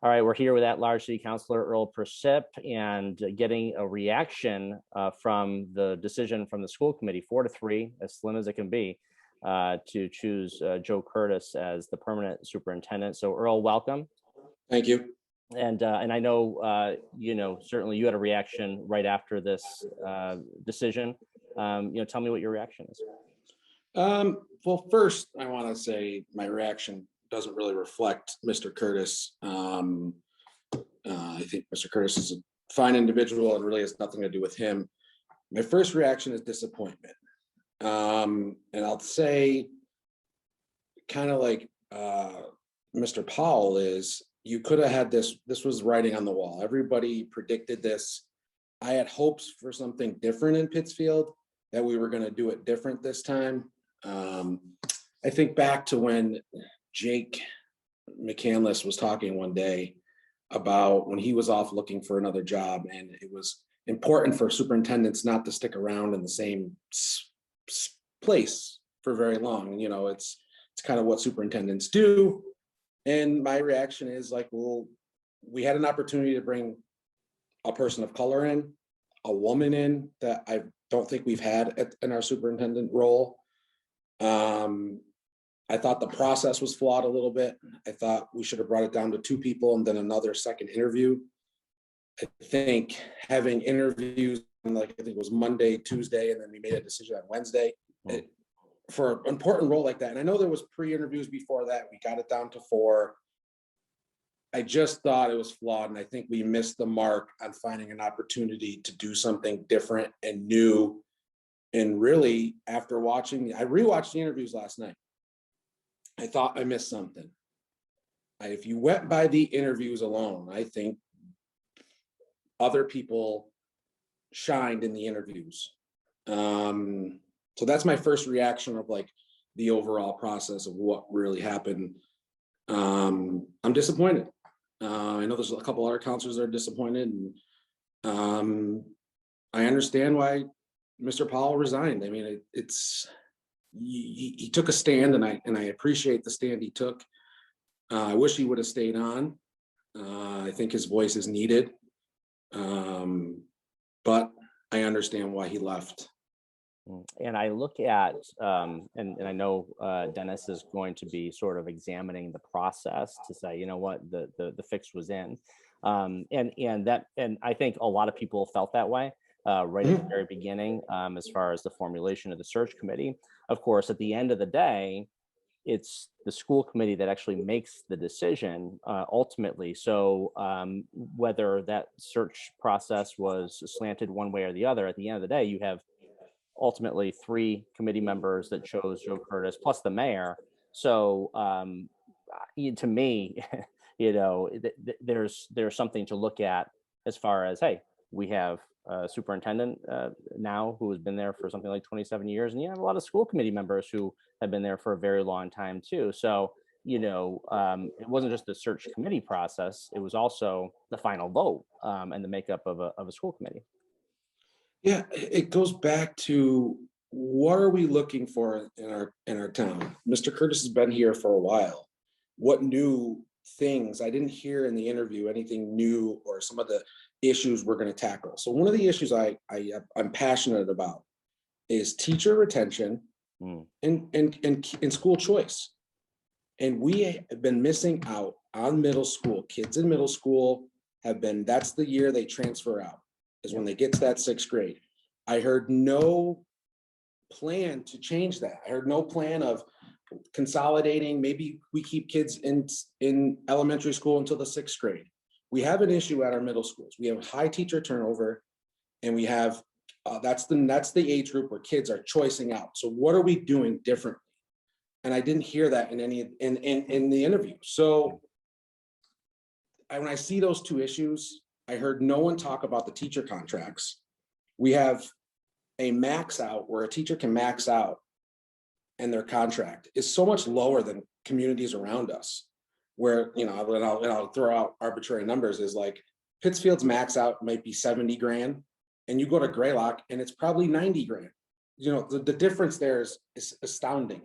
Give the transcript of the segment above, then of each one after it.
All right, we're here with at-large City Councilor Earl Persip and getting a reaction from the decision from the school committee, 4-3, as slim as it can be, to choose Joe Curtis as the permanent superintendent. So Earl, welcome. Thank you. And I know, certainly you had a reaction right after this decision. Tell me what your reaction is. Well, first, I want to say my reaction doesn't really reflect Mr. Curtis. I think Mr. Curtis is a fine individual and really has nothing to do with him. My first reaction is disappointment. And I'll say, kind of like Mr. Powell is, you could have had this was writing on the wall. Everybody predicted this. I had hopes for something different in Pittsfield, that we were going to do it different this time. I think back to when Jake McCandless was talking one day about when he was off looking for another job, and it was important for superintendents not to stick around in the same place for very long. You know, it's kind of what superintendents do. And my reaction is like, well, we had an opportunity to bring a person of color in, a woman in that I don't think we've had in our superintendent role. I thought the process was flawed a little bit. I thought we should have brought it down to 2 people and then another second interview. I think having interviews, like I think it was Monday, Tuesday, and then we made a decision on Wednesday for an important role like that. And I know there was pre-interviews before that. We got it down to 4. I just thought it was flawed. And I think we missed the mark on finding an opportunity to do something different and new. And really, after watching, I rewatched the interviews last night. I thought I missed something. If you went by the interviews alone, I think other people shined in the interviews. So that's my first reaction of like the overall process of what really happened. I'm disappointed. I know there's a couple other counselors that are disappointed, and I understand why Mr. Powell resigned. I mean, he took a stand, and I appreciate the stand he took. I wish he would have stayed on. I think his voice is needed, but I understand why he left. And I look at, and I know Dennis is going to be sort of examining the process to say, you know what, the fix was in, and I think a lot of people felt that way right at the very beginning, as far as the formulation of the search committee. Of course, at the end of the day, it's the school committee that actually makes the decision ultimately. So whether that search process was slanted one way or the other, at the end of the day, you have ultimately 3 committee members that chose Joe Curtis plus the mayor. So to me, there's something to look at as far as, hey, we have a superintendent now who has been there for something like 27 years, and you have a lot of school committee members who have been there for a very long time too. So it wasn't just the search committee process; it was also the final vote and the makeup of a school committee. Yeah, it goes back to what are we looking for in our town? Mr. Curtis has been here for a while. What new things? I didn't hear in the interview anything new or some of the issues we're going to tackle. So one of the issues I'm passionate about is teacher retention and school choice. And we have been missing out on middle school. Kids in middle school that's the year they transfer out, is when they get to that 6th grade. I heard no plan to change that. I heard no plan of consolidating. Maybe we keep kids in elementary school until the 6th grade. We have an issue at our middle schools. We have high teacher turnover, and we have that's the age group where kids are choicing out. So what are we doing differently? And I didn't hear that in the interview. So when I see those 2 issues, I heard no one talk about the teacher contracts. We have a max out where a teacher can max out, and their contract is so much lower than communities around us, where, and I'll throw out arbitrary numbers, is like Pittsfield's max out might be 70 grand, and you go to Greylock and it's probably 90 grand. The difference there is astounding.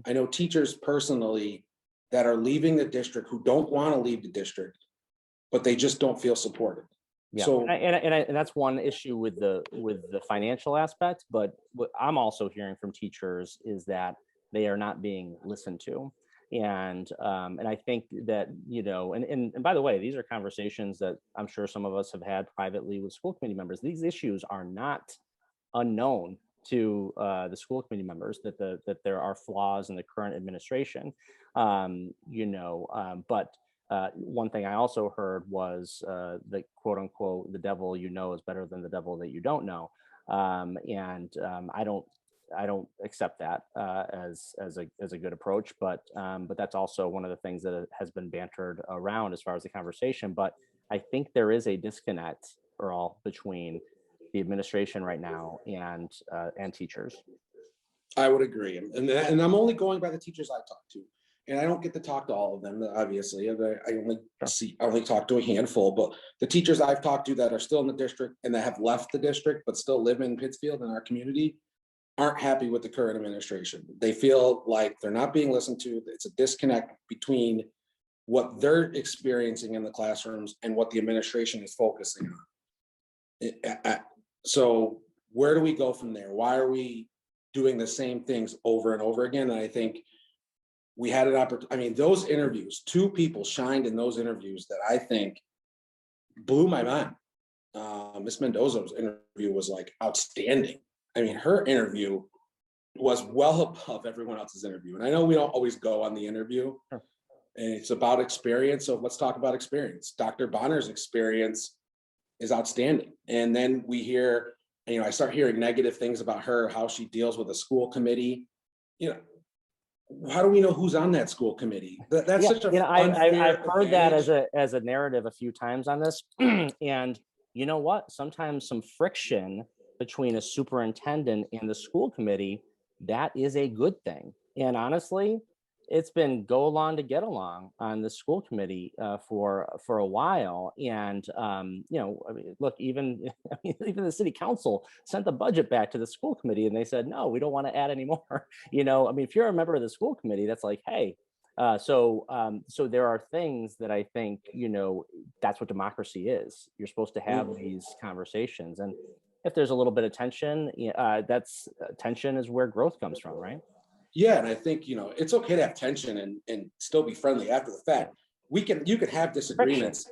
I know teachers personally that are leaving the district who don't want to leave the district but they just don't feel supported. Yeah, So and that's one issue with the financial aspect. But what I'm also hearing from teachers is that they are not being listened to, and I think that, and by the way, these are conversations that I'm sure some of us have had privately with school committee members. These issues are not unknown to the school committee members, that there are flaws in the current administration, but one thing I also heard was the quote unquote, the devil you know is better than the devil that you don't know. I don't accept that as a good approach, but that's also one of the things that has been bantered around as far as the conversation. But I think there is a disconnect, Earl, between the administration right now and teachers. I would agree. And I'm only going by the teachers I talk to. And I don't get to talk to all of them, obviously. I only talk to a handful, but the teachers I've talked to that are still in the district and that have left the district, but still live in Pittsfield in our community, aren't happy with the current administration. They feel like they're not being listened to. It's a disconnect between what they're experiencing in the classrooms and what the administration is focusing on. So where do we go from there? Why are we doing the same things over and over again? And I think we had an opportunity. I mean, those interviews, two people shined in those interviews that I think blew my mind. Miss Mendoza's interview was like outstanding. I mean, her interview was well above everyone else's interview. And I know we don't always go on the interview, and it's about experience. So let's talk about experience. Dr. Bonner's experience is outstanding. And then we hear, I start hearing negative things about her, how she deals with a school committee. How do we know who's on that school committee? That's such a I've heard that as a narrative a few times on this. And you know what? Sometimes some friction between a superintendent and the school committee, that is a good thing. And honestly, it's been go along to get along on the school committee for a while. And look, even the city council sent the budget back to the school committee and they said, no, we don't want to add any more. If you're a member of the school committee, that's like, hey, so there are things that I think, that's what democracy is. You're supposed to have these conversations, and if there's a little bit of tension, tension is where growth comes from, right? Yeah, and I think it's okay to have tension and still be friendly after the fact. You can have disagreements.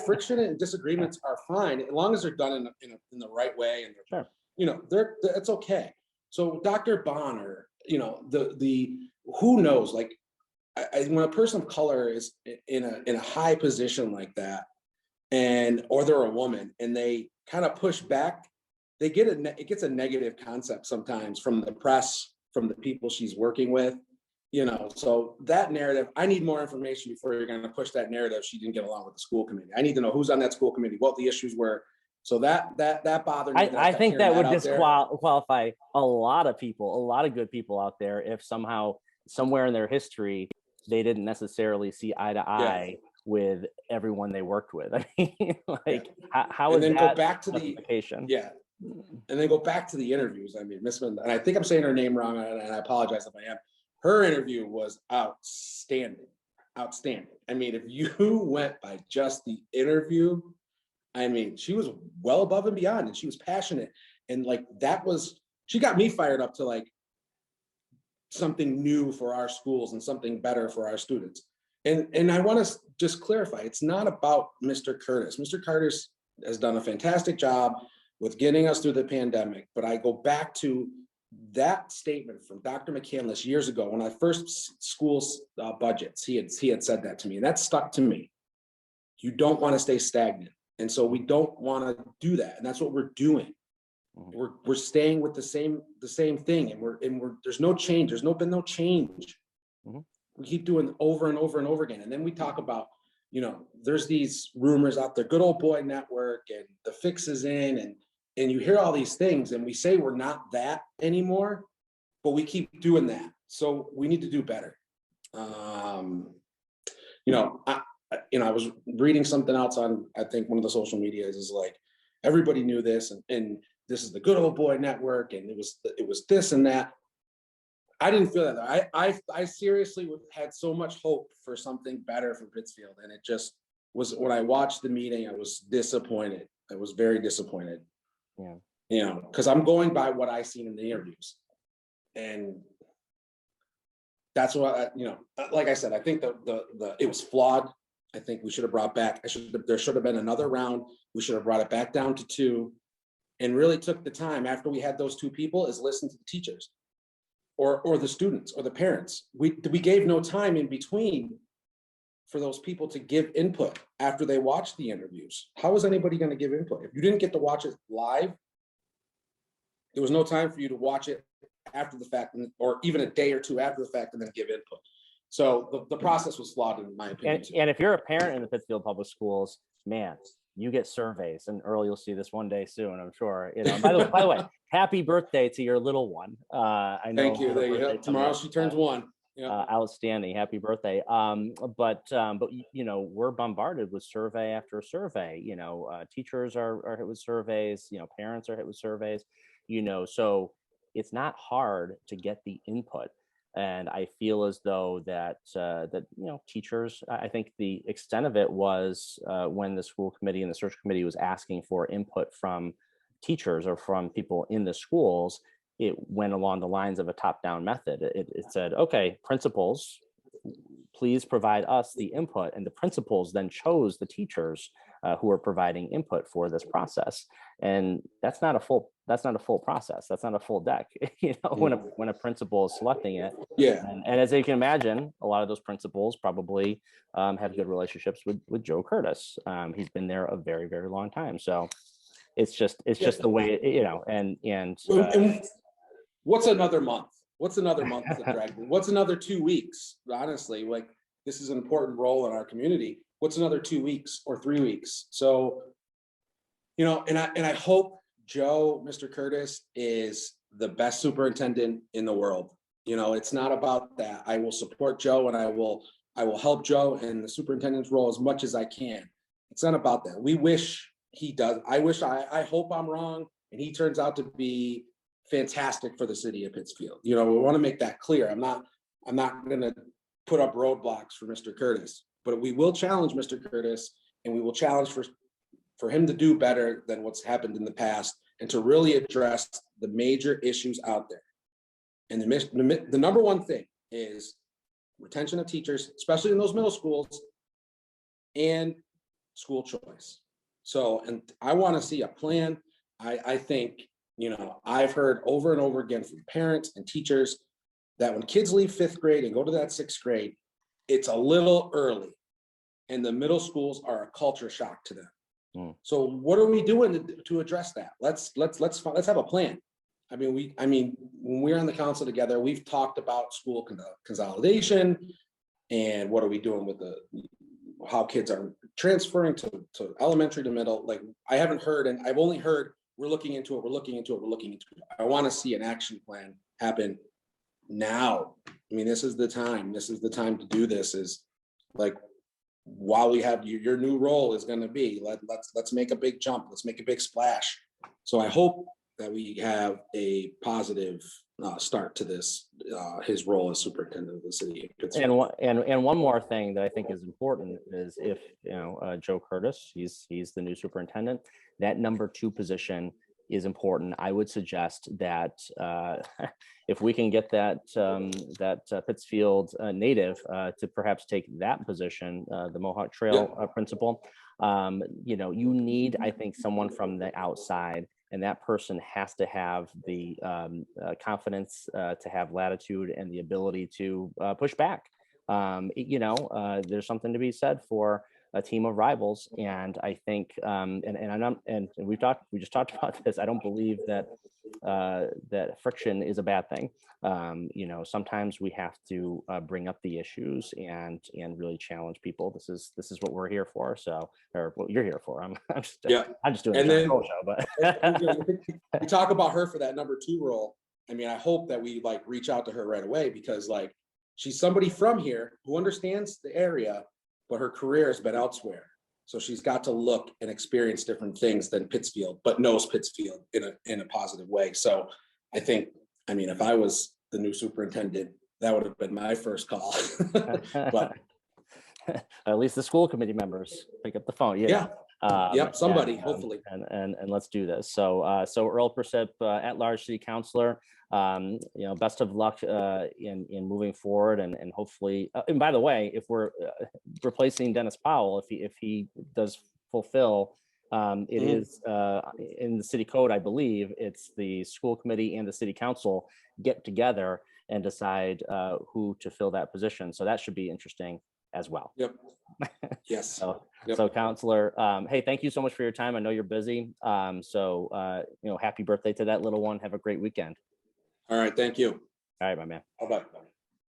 Friction and disagreements are fine as long as they're done in the right way, and sure. It's okay. So Dr. Bonner, the who knows, like when a person of color is in a high position like that, or they're a woman and they kind of push back, it gets a negative concept sometimes from the press, from the people she's working with, so that narrative, I need more information before you're going to push that narrative. She didn't get along with the school committee. I need to know who's on that school committee, what the issues were. So that bothered me. I think that would disqualify a lot of people, a lot of good people out there, if somehow somewhere in their history, they didn't necessarily see eye to eye with everyone they worked with. I mean, how is that go back to justification? And then go back to the interviews. I mean, and I think I'm saying her name wrong, and I apologize if I am. Her interview was outstanding. I mean, if you went by just the interview, I mean, she was well above and beyond, and she was passionate. And she got me fired up to like something new for our schools and something better for our students. And I want to just clarify, it's not about Mr. Curtis. Mr. Curtis has done a fantastic job with getting us through the pandemic. But I go back to that statement from Dr. McCandless years ago when I first school's budgets. He had said that to me, and that stuck to me. You don't want to stay stagnant, and so we don't want to do that, and that's what we're doing. We're staying with the same thing, and we're there's no change. There's been no change. We keep doing over and over and over again, and then we talk about there's these rumors out there, good old boy network, and the fix is in, and you hear all these things, and we say we're not that anymore, but we keep doing that. So we need to do better. I was reading something else on, I think one of the social medias is like, everybody knew this, and this is the good old boy network, and it was this and that. I didn't feel that. I seriously had so much hope for something better for Pittsfield, and it just was when I watched the meeting, I was disappointed. I was very disappointed. Yeah. You know, because I'm going by what I seen in the interviews. And that's what like I said, I think it was flawed. I think we should have brought back, there should have been another round. We should have brought it back down to 2 and really took the time after we had those 2 people is listen to the teachers or the students or the parents. We gave no time in between for those people to give input after they watched the interviews. How is anybody going to give input? If you didn't get to watch it live, there was no time for you to watch it after the fact, or even a day or 2 after the fact, and then give input. So the process was flawed in my opinion. And if you're a parent in the Pittsfield Public Schools, man, you get surveys, and Earl, you'll see this one day soon, I'm sure. You know, by the way, happy birthday to your little one. I know. Thank you. There you go. Tomorrow she turns 1. Yeah. Outstanding. Happy birthday. But you know, we're bombarded with survey after survey. You know, teachers are hit with surveys, you know, parents are hit with surveys, you know, so it's not hard to get the input. And I feel as though that you know, teachers, I think the extent of it was when the school committee and the search committee was asking for input from teachers or from people in the schools, it went along the lines of a top-down method. It said, okay, principals, please provide us the input, and the principals then chose the teachers who are providing input for this process. And that's not a full process. That's not a full deck. You know, when a principal is selecting it. Yeah. And as you can imagine, a lot of those principals probably have good relationships with Joe Curtis. He's been there a very, very long time. So it's just the way, you know, and what's another month? What's another month to drag? What's another 2 weeks? Honestly, like, this is an important role in our community. What's another 2 weeks or 3 weeks? So, you know, and I hope Joe, Mr. Curtis, is the best superintendent in the world. You know, it's not about that. I will support Joe, and I will help Joe in the superintendent's role as much as I can. It's not about that. We wish he does. I hope I'm wrong, and he turns out to be fantastic for the city of Pittsfield. You know, we want to make that clear. I'm not going to put up roadblocks for Mr. Curtis, but we will challenge Mr. Curtis, and we will challenge for him to do better than what's happened in the past, and to really address the major issues out there. And the number one thing is retention of teachers, especially in those middle schools, and school choice. So, and I want to see a plan. I think, you know, I've heard over and over again from parents and teachers that when kids leave 5th grade and go to that 6th grade, it's a little early, and the middle schools are a culture shock to them. So what are we doing to address that? Let's have a plan. I mean, when we're on the council together, we've talked about school consolidation, and what are we doing with how kids are transferring to elementary to middle. Like, I haven't heard, and I've only heard, we're looking into it. I want to see an action plan happen now. I mean, this is the time to do this, is like, while we have your new role is going to be, let's make a big jump. Let's make a big splash. So I hope that we have a positive start to this, his role as superintendent of the city. And one more thing that I think is important is, if you know, Joe Curtis, he's the new superintendent, that number 2 position is important. I would suggest that if we can get that Pittsfield native to perhaps take that position, the Mohawk Trail principal, you know, you need, I think, someone from the outside, and that person has to have the confidence to have latitude and the ability to push back. You know, there's something to be said for a team of rivals, and I think, and we just talked about this. I don't believe that that friction is a bad thing. You know, sometimes we have to bring up the issues and really challenge people. This is what we're here for. So, or what you're here for. I'm just doing a show, but we talk about her for that number 2 role. I mean, I hope that we like reach out to her right away, because like, she's somebody from here who understands the area, but her career has been elsewhere. So she's got to look and experience different things than Pittsfield, but knows Pittsfield in a positive way. So I think, I mean, if I was the new superintendent, that would have been my first call. But at least the school committee members pick up the phone, you Yeah. know. Yep, somebody, And, hopefully. and let's do this. So Earl Persip, at-large city councilor, you know, best of luck in moving forward, and hopefully, and by the way, if we're replacing Dennis Powell, if he does fulfill, it Mhm. is in the city code, I believe it's the school committee and the city council get together and decide who to fill that position. So that should be interesting as well. Yep. Yes. So, Yep. so Counselor, hey, thank you so much for your time. I know you're busy. You know, happy birthday to that little one. Have a great weekend. All right. Thank you. All right, my man. Bye-bye.